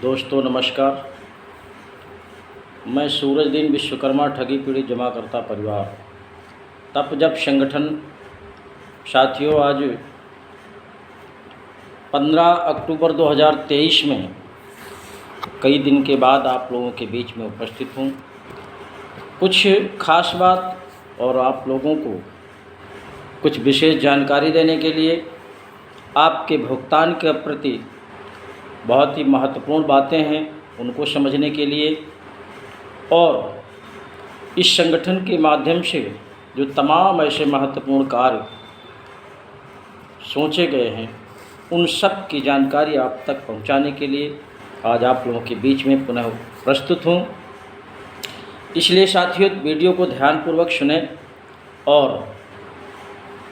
दोस्तों नमस्कार। मैं सूरजदीन विश्वकर्मा ठगी पीड़ित जमाकर्ता परिवार तप जप संगठन साथियों, आज 15 अक्टूबर 2023 में कई दिन के बाद आप लोगों के बीच में उपस्थित हूँ। कुछ खास बात और आप लोगों को कुछ विशेष जानकारी देने के लिए, आपके भुगतान के प्रति बहुत ही महत्वपूर्ण बातें हैं उनको समझने के लिए, और इस संगठन के माध्यम से जो तमाम ऐसे महत्वपूर्ण कार्य सोचे गए हैं उन सब की जानकारी आप तक पहुंचाने के लिए आज आप लोगों के बीच में पुनः प्रस्तुत हूं। इसलिए साथियों, वीडियो को ध्यानपूर्वक सुनें। और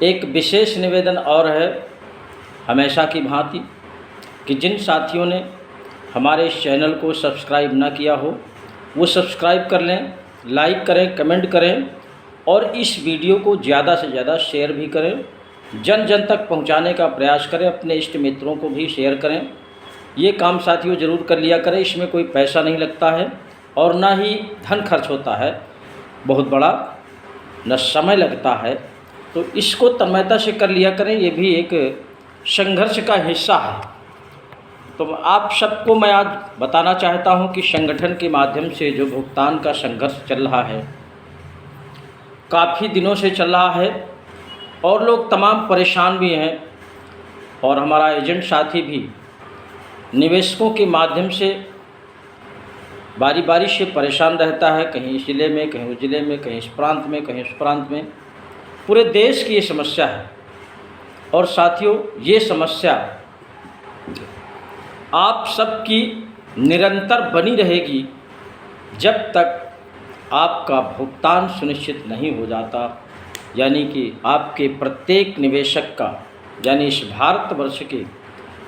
एक विशेष निवेदन और है, हमेशा की भांति, कि जिन साथियों ने हमारे इस चैनल को सब्सक्राइब ना किया हो वो सब्सक्राइब कर लें, लाइक करें, कमेंट करें और इस वीडियो को ज़्यादा से ज़्यादा शेयर भी करें, जन जन तक पहुंचाने का प्रयास करें, अपने इष्ट मित्रों को भी शेयर करें। ये काम साथियों ज़रूर कर लिया करें। इसमें कोई पैसा नहीं लगता है और ना ही धन खर्च होता है बहुत बड़ा, न समय लगता है, तो इसको तन्मयता से कर लिया करें। ये भी एक संघर्ष का हिस्सा है। तो आप सबको मैं आज बताना चाहता हूं कि संगठन के माध्यम से जो भुगतान का संघर्ष चल रहा है, काफ़ी दिनों से चल रहा है और लोग तमाम परेशान भी हैं। और हमारा एजेंट साथी भी निवेशकों के माध्यम से बारी बारी से परेशान रहता है, कहीं इस ज़िले में, कहीं उस ज़िले में, कहीं इस प्रांत में, कहीं उस प्रांत में। पूरे देश की ये समस्या है। और साथियों, ये समस्या आप सबकी निरंतर बनी रहेगी जब तक आपका भुगतान सुनिश्चित नहीं हो जाता। यानी कि आपके प्रत्येक निवेशक का, यानी इस भारतवर्ष के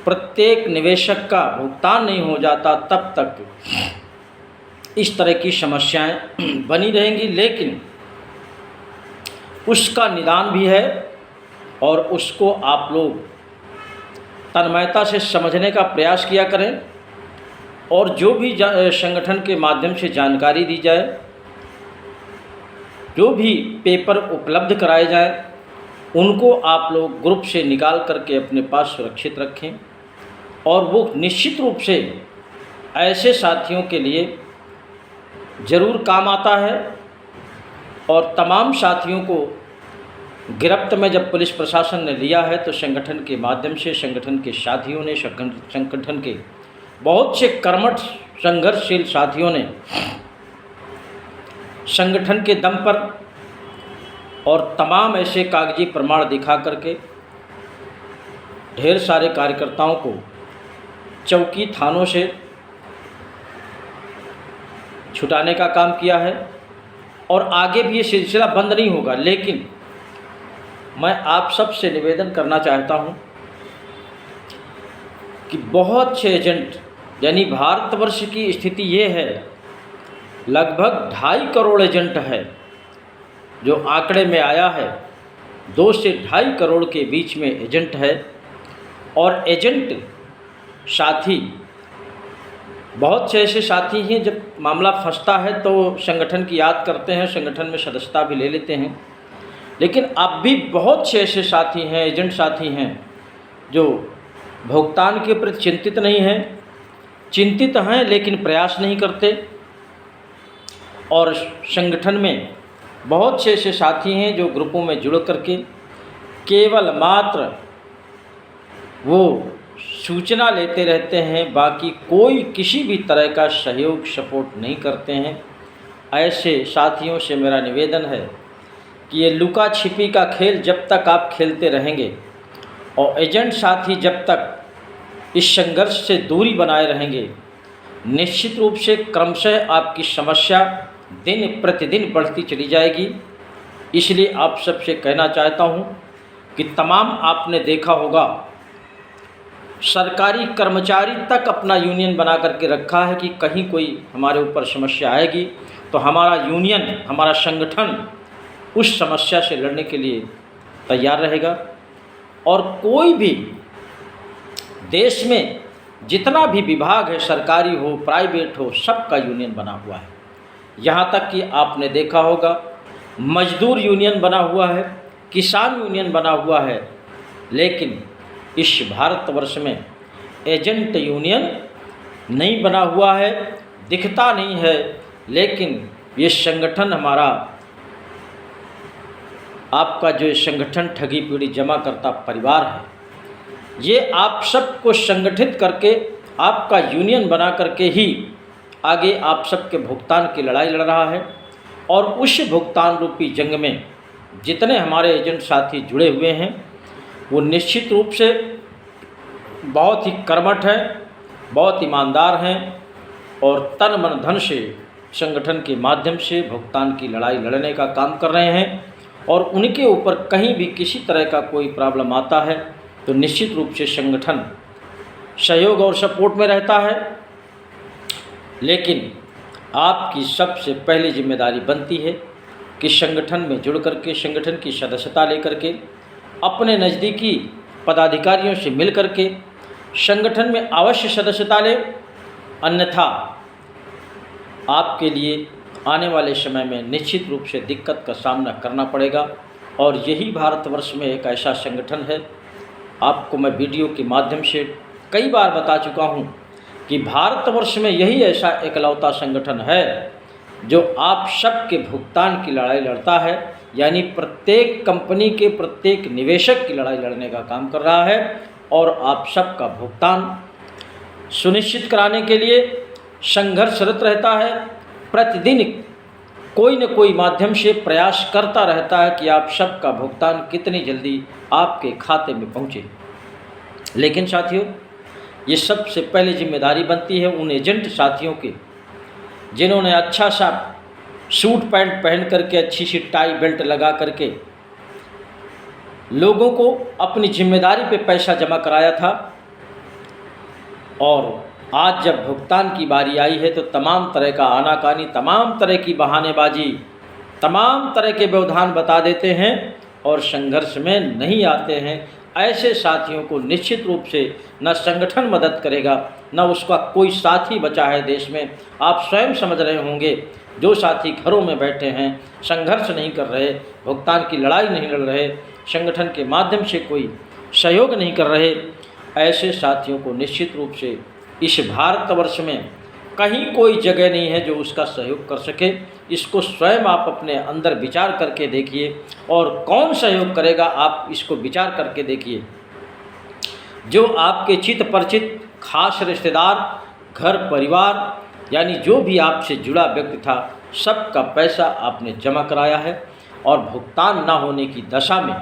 प्रत्येक निवेशक का भुगतान नहीं हो जाता, तब तक इस तरह की समस्याएं बनी रहेंगी। लेकिन उसका निदान भी है और उसको आप लोग तन्मयता से समझने का प्रयास किया करें। और जो भी संगठन के माध्यम से जानकारी दी जाए, जो भी पेपर उपलब्ध कराए जाए, उनको आप लोग ग्रुप से निकाल करके अपने पास सुरक्षित रखें। और वो निश्चित रूप से ऐसे साथियों के लिए ज़रूर काम आता है। और तमाम साथियों को गिरफ्त में जब पुलिस प्रशासन ने लिया है तो संगठन के माध्यम से, संगठन के साथियों ने, संगठन के बहुत से कर्मठ संघर्षशील साथियों ने संगठन के दम पर और तमाम ऐसे कागजी प्रमाण दिखा करके ढेर सारे कार्यकर्ताओं को चौकी थानों से छुटाने का काम किया है। और आगे भी ये सिलसिला बंद नहीं होगा। लेकिन मैं आप सब से निवेदन करना चाहता हूं कि बहुत से एजेंट, यानी भारतवर्ष की स्थिति ये है, लगभग 2.5 करोड़ एजेंट है जो आंकड़े में आया है। 2 से 2.5 करोड़ के बीच में एजेंट है। और एजेंट साथी, बहुत से ऐसे साथी हैं जब मामला फंसता है तो संगठन की याद करते हैं, संगठन में सदस्यता भी ले लेते हैं। लेकिन अब भी बहुत से ऐसे साथी हैं, एजेंट साथी हैं, जो भुगतान के प्रति चिंतित नहीं हैं, चिंतित हैं लेकिन प्रयास नहीं करते। और संगठन में बहुत से ऐसे साथी हैं जो ग्रुपों में जुड़ करके केवल मात्र वो सूचना लेते रहते हैं, बाकी कोई किसी भी तरह का सहयोग सपोर्ट नहीं करते हैं। ऐसे साथियों से मेरा निवेदन है कि ये लुका छिपी का खेल जब तक आप खेलते रहेंगे और एजेंट साथी जब तक इस संघर्ष से दूरी बनाए रहेंगे, निश्चित रूप से क्रमशः आपकी समस्या दिन प्रतिदिन बढ़ती चली जाएगी। इसलिए आप सबसे कहना चाहता हूँ कि तमाम, आपने देखा होगा, सरकारी कर्मचारी तक अपना यूनियन बना करके रखा है कि कहीं कोई हमारे ऊपर समस्या आएगी तो हमारा यूनियन, हमारा संगठन उस समस्या से लड़ने के लिए तैयार रहेगा। और कोई भी देश में जितना भी विभाग है, सरकारी हो प्राइवेट हो, सबका यूनियन बना हुआ है। यहाँ तक कि आपने देखा होगा मजदूर यूनियन बना हुआ है, किसान यूनियन बना हुआ है, लेकिन इस भारतवर्ष में एजेंट यूनियन नहीं बना हुआ है, दिखता नहीं है। लेकिन ये संगठन हमारा, आपका जो संगठन ठगी पीढ़ी जमा करता परिवार है, ये आप सबको संगठित करके आपका यूनियन बना करके ही आगे आप सबके भुगतान की लड़ाई लड़ रहा है। और उस भुगतान रूपी जंग में जितने हमारे एजेंट साथी जुड़े हुए हैं वो निश्चित रूप से बहुत ही कर्मठ हैं, बहुत ईमानदार हैं और तन मन धन से संगठन के माध्यम से भुगतान की लड़ाई लड़ने का काम कर रहे हैं। और उनके ऊपर कहीं भी किसी तरह का कोई प्रॉब्लम आता है तो निश्चित रूप से संगठन सहयोग और सपोर्ट में रहता है। लेकिन आपकी सबसे पहली जिम्मेदारी बनती है कि संगठन में जुड़ करके, संगठन की सदस्यता लेकर के, अपने नज़दीकी पदाधिकारियों से मिल करके संगठन में अवश्य सदस्यता लें, अन्यथा आपके लिए आने वाले समय में निश्चित रूप से दिक्कत का सामना करना पड़ेगा। और यही भारतवर्ष में एक ऐसा संगठन है, आपको मैं वीडियो के माध्यम से कई बार बता चुका हूँ कि भारतवर्ष में यही ऐसा इकलौता संगठन है जो आप सबके भुगतान की लड़ाई लड़ता है, यानी प्रत्येक कंपनी के प्रत्येक निवेशक की लड़ाई लड़ने का काम कर रहा है और आप सबका भुगतान सुनिश्चित कराने के लिए संघर्षरत रहता है। प्रतिदिन कोई न कोई माध्यम से प्रयास करता रहता है कि आप सबका भुगतान कितनी जल्दी आपके खाते में पहुँचे। लेकिन साथियों, ये सबसे पहले जिम्मेदारी बनती है उन एजेंट साथियों की जिन्होंने अच्छा सा सूट पैंट पहन करके, अच्छी सी टाई बेल्ट लगा करके लोगों को अपनी जिम्मेदारी पे पैसा जमा कराया था। और आज जब भुगतान की बारी आई है तो तमाम तरह का आनाकानी, तमाम तरह की बहानेबाजी, तमाम तरह के व्यवधान बता देते हैं और संघर्ष में नहीं आते हैं। ऐसे साथियों को निश्चित रूप से न संगठन मदद करेगा, न उसका कोई साथी बचा है देश में। आप स्वयं समझ रहे होंगे, जो साथी घरों में बैठे हैं, संघर्ष नहीं कर रहे, भुगतान की लड़ाई नहीं लड़ रहे, संगठन के माध्यम से कोई सहयोग नहीं कर रहे, ऐसे साथियों को निश्चित रूप से इस भारतवर्ष में कहीं कोई जगह नहीं है जो उसका सहयोग कर सके। इसको स्वयं आप अपने अंदर विचार करके देखिए, और कौन सहयोग करेगा आप इसको विचार करके देखिए। जो आपके चित परिचित खास रिश्तेदार, घर परिवार, यानी जो भी आपसे जुड़ा व्यक्ति था, सबका पैसा आपने जमा कराया है और भुगतान न होने की दशा में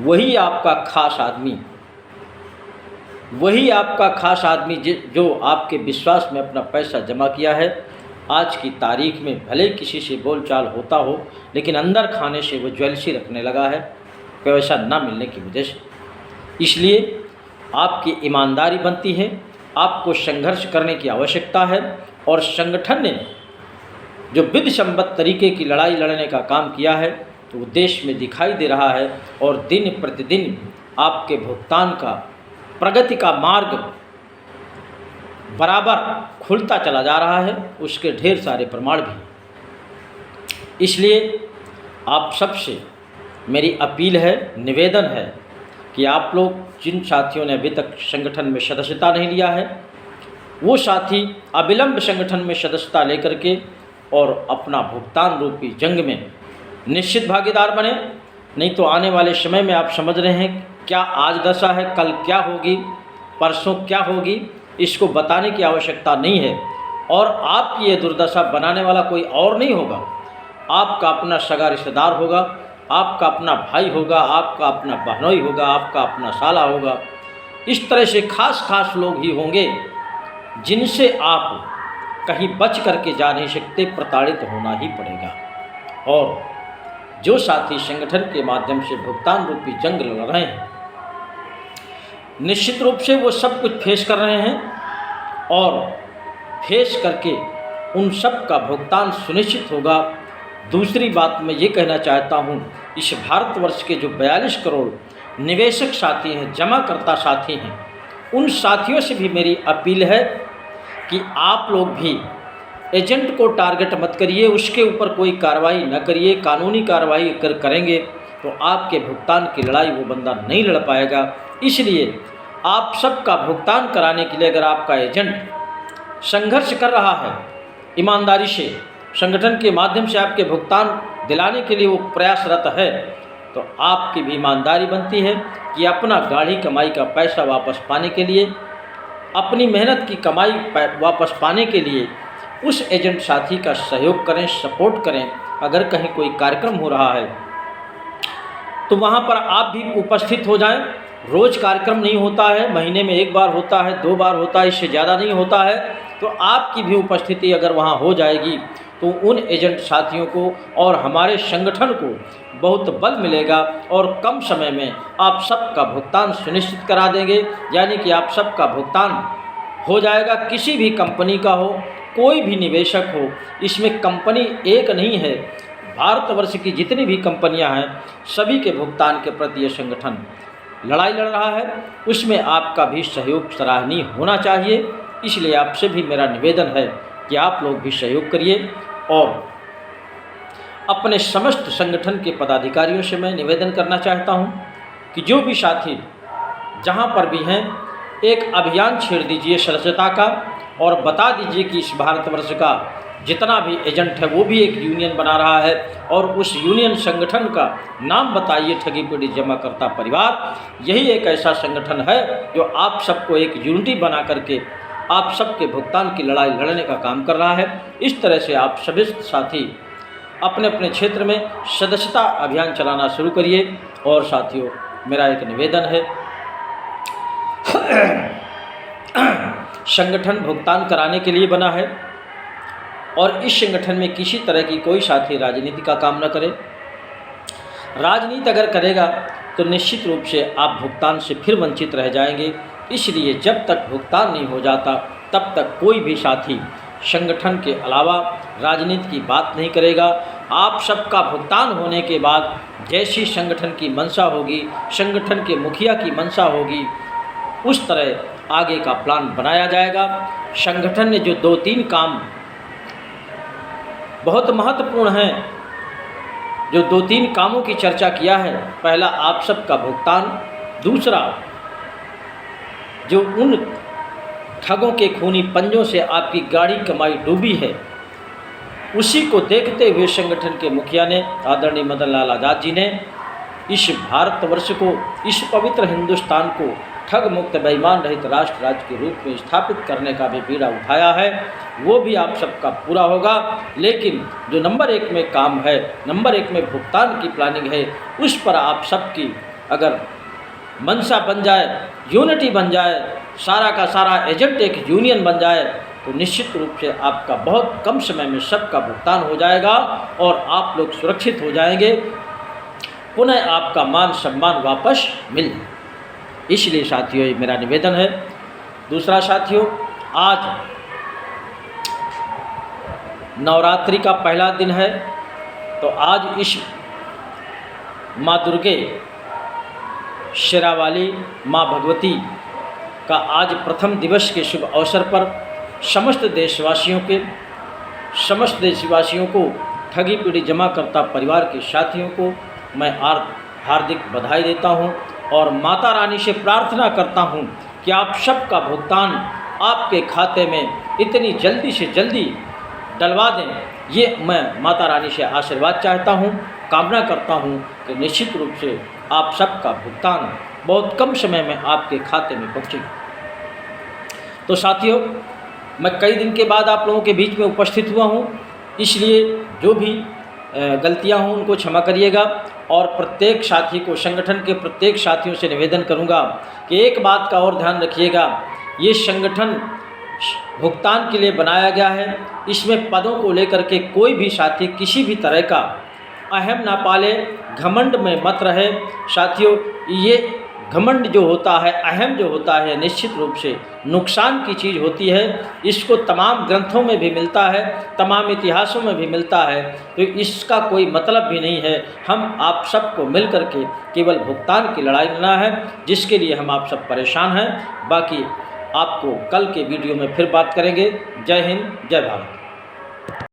वही आपका खास आदमी जो आपके विश्वास में अपना पैसा जमा किया है, आज की तारीख में भले किसी से बोलचाल होता हो लेकिन अंदर खाने से वो ज्वेलसी रखने लगा है पैसा ना मिलने की वजह से। इसलिए आपकी ईमानदारी बनती है, आपको संघर्ष करने की आवश्यकता है। और संगठन ने जो विधि सम्मत तरीके की लड़ाई लड़ने का काम किया है तो वो देश में दिखाई दे रहा है और दिन प्रतिदिन आपके भुगतान का प्रगति का मार्ग बराबर खुलता चला जा रहा है, उसके ढेर सारे प्रमाण भी। इसलिए आप सबसे मेरी अपील है, निवेदन है कि आप लोग जिन साथियों ने अभी तक संगठन में सदस्यता नहीं लिया है, वो साथी अविलंब संगठन में सदस्यता लेकर के और अपना भुगतान रूपी जंग में निश्चित भागीदार बने। नहीं तो आने वाले समय में आप समझ रहे हैं क्या आज दशा है, कल क्या होगी, परसों क्या होगी, इसको बताने की आवश्यकता नहीं है। और आपकी ये दुर्दशा बनाने वाला कोई और नहीं होगा, आपका अपना सगा रिश्तेदार होगा, आपका अपना भाई होगा, आपका अपना बहनोई होगा, आपका अपना साला होगा। इस तरह से खास लोग ही होंगे जिनसे आप कहीं बच करके जा नहीं सकते, प्रताड़ित होना ही पड़ेगा। और जो साथी संगठन के माध्यम से भुगतान रूपी जंग लड़ रहे हैं, निश्चित रूप से वो सब कुछ फेस कर रहे हैं और फेस करके उन सब का भुगतान सुनिश्चित होगा। दूसरी बात मैं ये कहना चाहता हूँ, इस भारतवर्ष के जो 42 करोड़ निवेशक साथी हैं, जमाकर्ता साथी हैं, उन साथियों से भी मेरी अपील है कि आप लोग भी एजेंट को टारगेट मत करिए, उसके ऊपर कोई कार्रवाई न करिए। कानूनी कार्रवाई अगर करेंगे तो आपके भुगतान की लड़ाई वो बंदा नहीं लड़ पाएगा। इसलिए आप सबका भुगतान कराने के लिए अगर आपका एजेंट संघर्ष कर रहा है ईमानदारी से, संगठन के माध्यम से आपके भुगतान दिलाने के लिए वो प्रयासरत है, तो आपकी भी ईमानदारी बनती है कि अपना गाढ़ी कमाई का पैसा वापस पाने के लिए, अपनी मेहनत की कमाई वापस पाने के लिए उस एजेंट साथी का सहयोग करें, सपोर्ट करें। अगर कहीं कोई कार्यक्रम हो रहा है तो वहाँ पर आप भी उपस्थित हो जाएं। रोज़ कार्यक्रम नहीं होता है, महीने में 1 बार होता है, 2 बार होता है, इससे ज़्यादा नहीं होता है। तो आपकी भी उपस्थिति अगर वहाँ हो जाएगी तो उन एजेंट साथियों को और हमारे संगठन को बहुत बल मिलेगा और कम समय में आप सबका भुगतान सुनिश्चित करा देंगे। यानी कि आप सबका भुगतान हो जाएगा। किसी भी कंपनी का हो, कोई भी निवेशक हो, इसमें कंपनी एक नहीं है, भारतवर्ष की जितनी भी कंपनियां हैं सभी के भुगतान के प्रति ये संगठन लड़ाई लड़ रहा है। उसमें आपका भी सहयोग सराहनीय होना चाहिए। इसलिए आपसे भी मेरा निवेदन है कि आप लोग भी सहयोग करिए। और अपने समस्त संगठन के पदाधिकारियों से मैं निवेदन करना चाहता हूं कि जो भी साथी जहां पर भी हैं, एक अभियान छेड़ दीजिए सदस्यता का और बता दीजिए कि इस भारतवर्ष का जितना भी एजेंट है वो भी एक यूनियन बना रहा है और उस यूनियन संगठन का नाम बताइए, ठगी पीड़ित जमाकर्ता परिवार। यही एक ऐसा संगठन है जो आप सबको एक यूनिटी बना करके आप सबके भुगतान की लड़ाई लड़ने का काम कर रहा है। इस तरह से आप सभी साथी अपने अपने क्षेत्र में सदस्यता अभियान चलाना शुरू करिए। और साथियों, मेरा एक निवेदन है, संगठन भुगतान कराने के लिए बना है और इस संगठन में किसी तरह की कोई साथी राजनीति का काम न करे। राजनीति अगर करेगा तो निश्चित रूप से आप भुगतान से फिर वंचित रह जाएंगे। इसलिए जब तक भुगतान नहीं हो जाता तब तक कोई भी साथी संगठन के अलावा राजनीति की बात नहीं करेगा। आप सबका भुगतान होने के बाद जैसी संगठन की मंशा होगी, संगठन के मुखिया की मंशा होगी, उस तरह आगे का प्लान बनाया जाएगा। संगठन ने जो 2-3 काम बहुत महत्वपूर्ण हैं, जो 2-3 कामों की चर्चा किया है, पहला आप सबका भुगतान, दूसरा जो उन ठगों के खूनी पंजों से आपकी गाढ़ी कमाई डूबी है, उसी को देखते हुए संगठन के मुखिया ने, आदरणीय मदन लाल आज़ाद जी ने इस भारतवर्ष को, इस पवित्र हिंदुस्तान को ठग मुक्त बेईमान रहित राष्ट्र राज्य के रूप में स्थापित करने का भी बीड़ा उठाया है। वो भी आप सबका पूरा होगा। लेकिन जो नंबर 1 में काम है, नंबर 1 में भुगतान की प्लानिंग है, उस पर आप सबकी अगर मंशा बन जाए, यूनिटी बन जाए, सारा का सारा एजेंट एक यूनियन बन जाए, तो निश्चित रूप से आपका बहुत कम समय में सबका भुगतान हो जाएगा और आप लोग सुरक्षित हो जाएंगे। पुनः आपका मान सम्मान वापस मिल जाए। इसलिए साथियों, ये मेरा निवेदन है। दूसरा साथियों, आज नवरात्रि का पहला दिन है, तो आज इस माँ दुर्गे शेरावाली माँ भगवती का आज प्रथम दिवस के शुभ अवसर पर समस्त देशवासियों को, ठगी पीड़ित जमाकर्ता परिवार के साथियों को मैं हार्दिक बधाई देता हूं और माता रानी से प्रार्थना करता हूं कि आप सबका भुगतान आपके खाते में इतनी जल्दी से जल्दी डलवा दें। ये मैं माता रानी से आशीर्वाद चाहता हूं, कामना करता हूं कि निश्चित रूप से आप सबका भुगतान बहुत कम समय में आपके खाते में पहुँचे। तो साथियों, मैं कई दिन के बाद आप लोगों के बीच में उपस्थित हुआ हूं, इसलिए जो भी गलतियां हों उनको क्षमा करिएगा। और प्रत्येक साथी को, संगठन के प्रत्येक साथियों से निवेदन करूंगा कि एक बात का और ध्यान रखिएगा, ये संगठन भुगतान के लिए बनाया गया है। इसमें पदों को लेकर के कोई भी साथी किसी भी तरह का अहम ना पाले, घमंड में मत रहे। साथियों, ये घमंड जो होता है, अहम जो होता है, निश्चित रूप से नुकसान की चीज़ होती है। इसको तमाम ग्रंथों में भी मिलता है, तमाम इतिहासों में भी मिलता है। तो इसका कोई मतलब भी नहीं है। हम आप सबको मिल कर के केवल भुगतान की लड़ाई लड़ना है, जिसके लिए हम आप सब परेशान हैं। बाकी आपको कल के वीडियो में फिर बात करेंगे। जय हिंद, जय भारत।